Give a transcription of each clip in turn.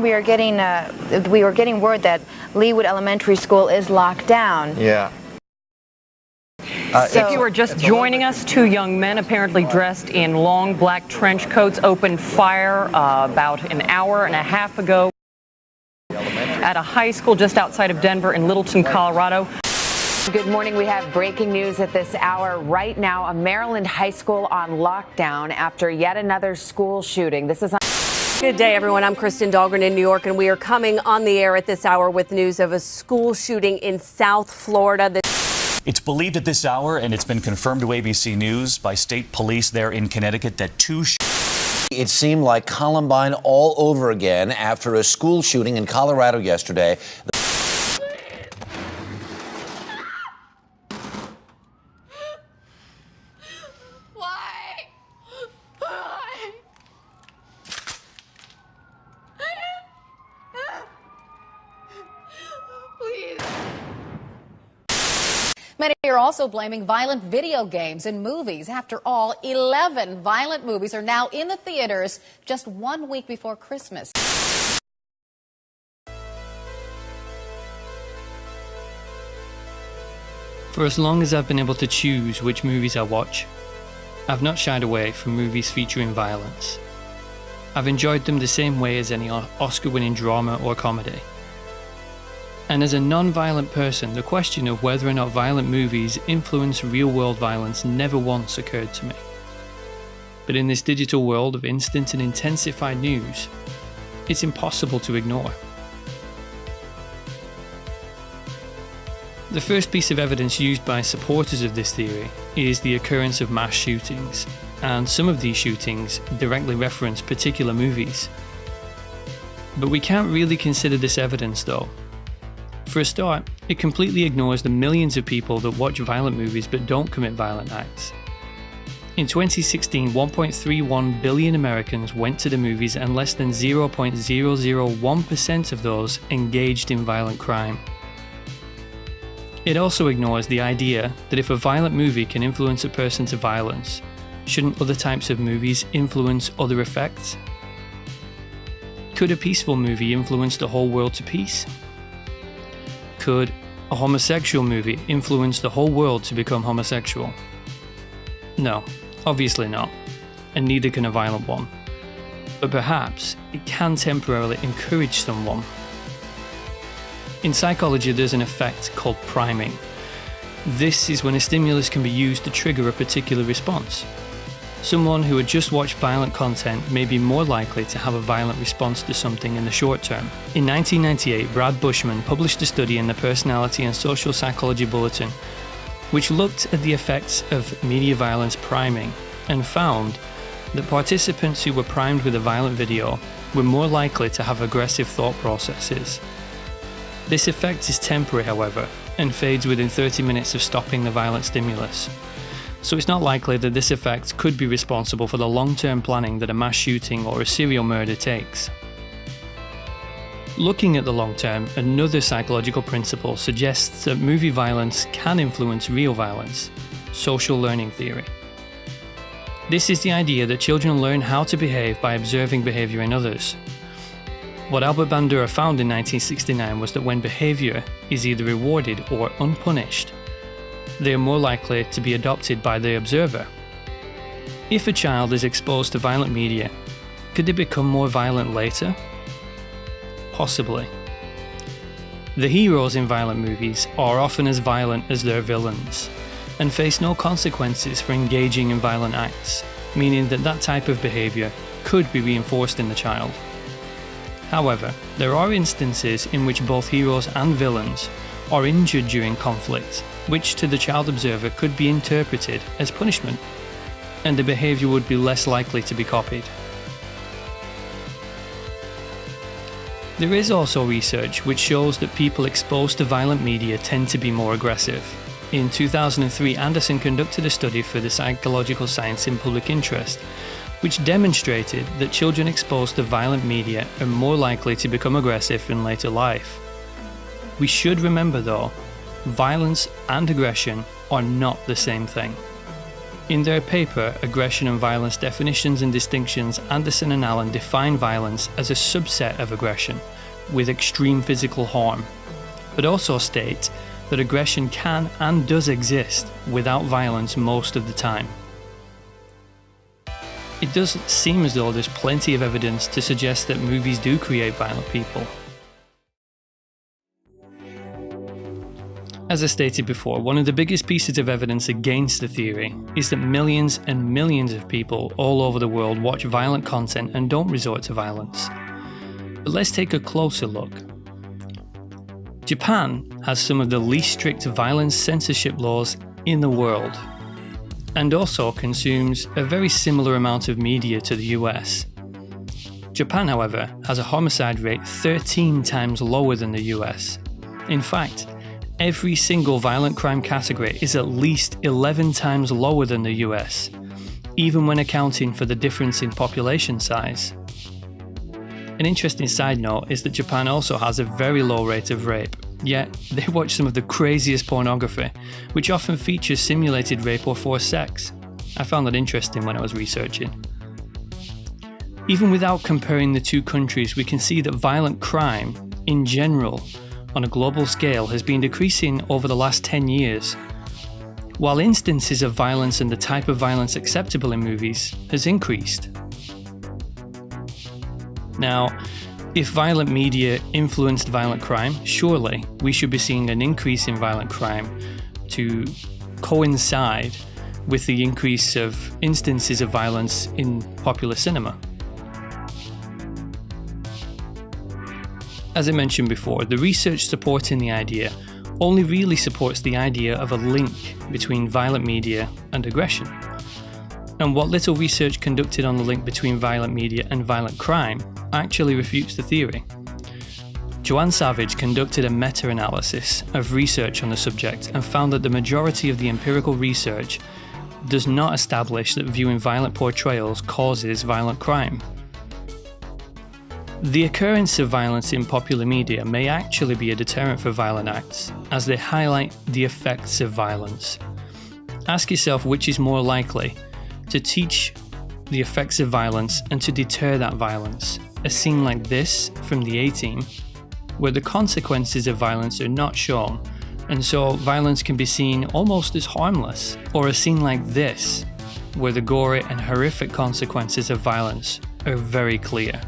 we were getting word that Leewood Elementary School is locked down. Yeah. If you are just joining us, two young men apparently dressed in long black trench coats opened fire about an hour and a half ago at a high school just outside of Denver in Littleton, Colorado. Good morning. We have breaking news at this hour. Right now, a Maryland high school on lockdown after yet another school shooting. This is on. Good day, everyone. I'm Kristen Dahlgren in New York, and we are coming on the air at this hour with news of a school shooting in South Florida. It's believed at this hour, and it's been confirmed to ABC News by state police there in Connecticut, that It seemed like Columbine all over again after a school shooting in Colorado yesterday. Many are also blaming violent video games and movies. After all, 11 violent movies are now in the theaters just 1 week before Christmas. For as long as I've been able to choose which movies I watch, I've not shied away from movies featuring violence. I've enjoyed them the same way as any Oscar-winning drama or comedy. And as a non-violent person, the question of whether or not violent movies influence real-world violence never once occurred to me. But in this digital world of instant and intensified news, it's impossible to ignore. The first piece of evidence used by supporters of this theory is the occurrence of mass shootings, and some of these shootings directly reference particular movies. But we can't really consider this evidence though. For a start, it completely ignores the millions of people that watch violent movies but don't commit violent acts. In 2016, 1.31 billion Americans went to the movies, and less than 0.001% of those engaged in violent crime. It also ignores the idea that if a violent movie can influence a person to violence, shouldn't other types of movies influence other effects? Could a peaceful movie influence the whole world to peace? Could a homosexual movie influence the whole world to become homosexual? No, obviously not, and neither can a violent one. But perhaps it can temporarily encourage someone. In psychology, there's an effect called priming. This is when a stimulus can be used to trigger a particular response. Someone who had just watched violent content may be more likely to have a violent response to something in the short term. In 1998, Brad Bushman published a study in the Personality and Social Psychology Bulletin, which looked at the effects of media violence priming and found that participants who were primed with a violent video were more likely to have aggressive thought processes. This effect is temporary, however, and fades within 30 minutes of stopping the violent stimulus. So it's not likely that this effect could be responsible for the long-term planning that a mass shooting or a serial murder takes. Looking at the long term, another psychological principle suggests that movie violence can influence real violence, social learning theory. This is the idea that children learn how to behave by observing behavior in others. What Albert Bandura found in 1969 was that when behavior is either rewarded or unpunished, they are more likely to be adopted by the observer. If a child is exposed to violent media, could they become more violent later? Possibly. The heroes in violent movies are often as violent as their villains, and face no consequences for engaging in violent acts, meaning that that type of behavior could be reinforced in the child. However, there are instances in which both heroes and villains are injured during conflict, which to the child observer could be interpreted as punishment, and the behavior would be less likely to be copied. There is also research which shows that people exposed to violent media tend to be more aggressive. In 2003, Anderson conducted a study for the Psychological Science in Public Interest, which demonstrated that children exposed to violent media are more likely to become aggressive in later life. We should remember though, violence and aggression are not the same thing. In their paper, Aggression and Violence Definitions and Distinctions, Anderson and Allen define violence as a subset of aggression with extreme physical harm, but also state that aggression can and does exist without violence most of the time. It does seem as though there's plenty of evidence to suggest that movies do create violent people. As I stated before, one of the biggest pieces of evidence against the theory is that millions and millions of people all over the world watch violent content and don't resort to violence. But let's take a closer look. Japan has some of the least strict violence censorship laws in the world, and also consumes a very similar amount of media to the US. Japan, however, has a homicide rate 13 times lower than the US. In fact, every single violent crime category is at least 11 times lower than the US, even when accounting for the difference in population size. An interesting side note is that Japan also has a very low rate of rape, yet they watch some of the craziest pornography, which often features simulated rape or forced sex. I found that interesting when I was researching. Even without comparing the two countries, we can see that violent crime, in general, on a global scale, has been decreasing over the last 10 years, while instances of violence and the type of violence acceptable in movies has increased. Now, if violent media influenced violent crime, surely we should be seeing an increase in violent crime to coincide with the increase of instances of violence in popular cinema. As I mentioned before, the research supporting the idea only really supports the idea of a link between violent media and aggression. And what little research conducted on the link between violent media and violent crime actually refutes the theory. Joanne Savage conducted a meta-analysis of research on the subject and found that the majority of the empirical research does not establish that viewing violent portrayals causes violent crime. The occurrence of violence in popular media may actually be a deterrent for violent acts, as they highlight the effects of violence. Ask yourself which is more likely to teach the effects of violence and to deter that violence. A scene like this from the A-Team, where the consequences of violence are not shown, and so violence can be seen almost as harmless, or a scene like this, where the gory and horrific consequences of violence are very clear.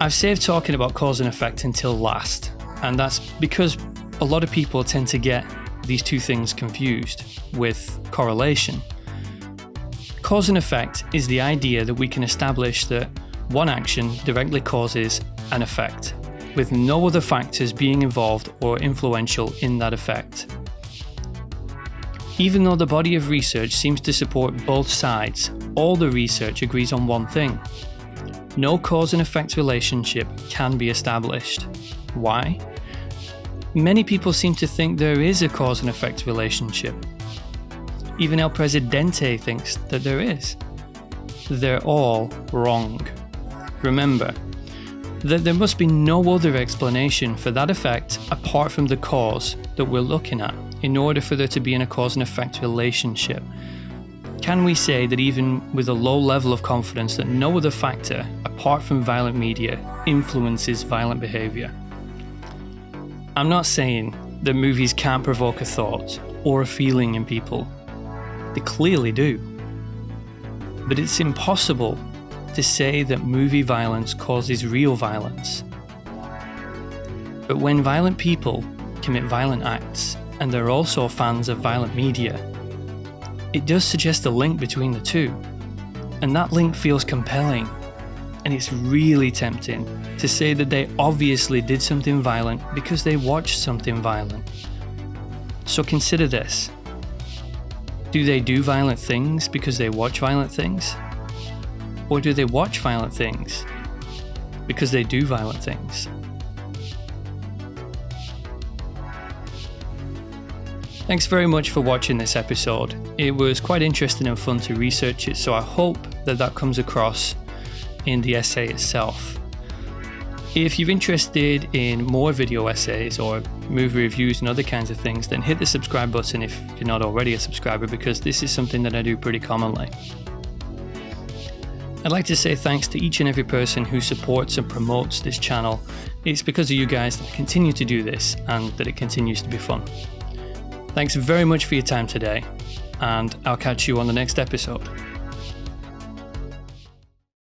I've saved talking about cause and effect until last, and that's because a lot of people tend to get these two things confused with correlation. Cause and effect is the idea that we can establish that one action directly causes an effect, with no other factors being involved or influential in that effect. Even though the body of research seems to support both sides, all the research agrees on one thing. No cause and effect relationship can be established. Why? Many people seem to think there is a cause and effect relationship. Even El Presidente thinks that there is. They're all wrong. Remember that there must be no other explanation for that effect apart from the cause that we're looking at in order for there to be a cause and effect relationship. Can we say that even with a low level of confidence that no other factor apart from violent media influences violent behavior? I'm not saying that movies can't provoke a thought or a feeling in people. They clearly do. But it's impossible to say that movie violence causes real violence. But when violent people commit violent acts, and they're also fans of violent media, it does suggest a link between the two. And that link feels compelling. And it's really tempting to say that they obviously did something violent because they watched something violent. So consider this. Do they do violent things because they watch violent things? Or do they watch violent things because they do violent things? Thanks very much for watching this episode. It was quite interesting and fun to research it, so I hope that comes across in the essay itself. If you're interested in more video essays or movie reviews and other kinds of things, then hit the subscribe button if you're not already a subscriber, because this is something that I do pretty commonly. I'd like to say thanks to each and every person who supports and promotes this channel. It's because of you guys that I continue to do this and that it continues to be fun. Thanks very much for your time today, and I'll catch you on the next episode.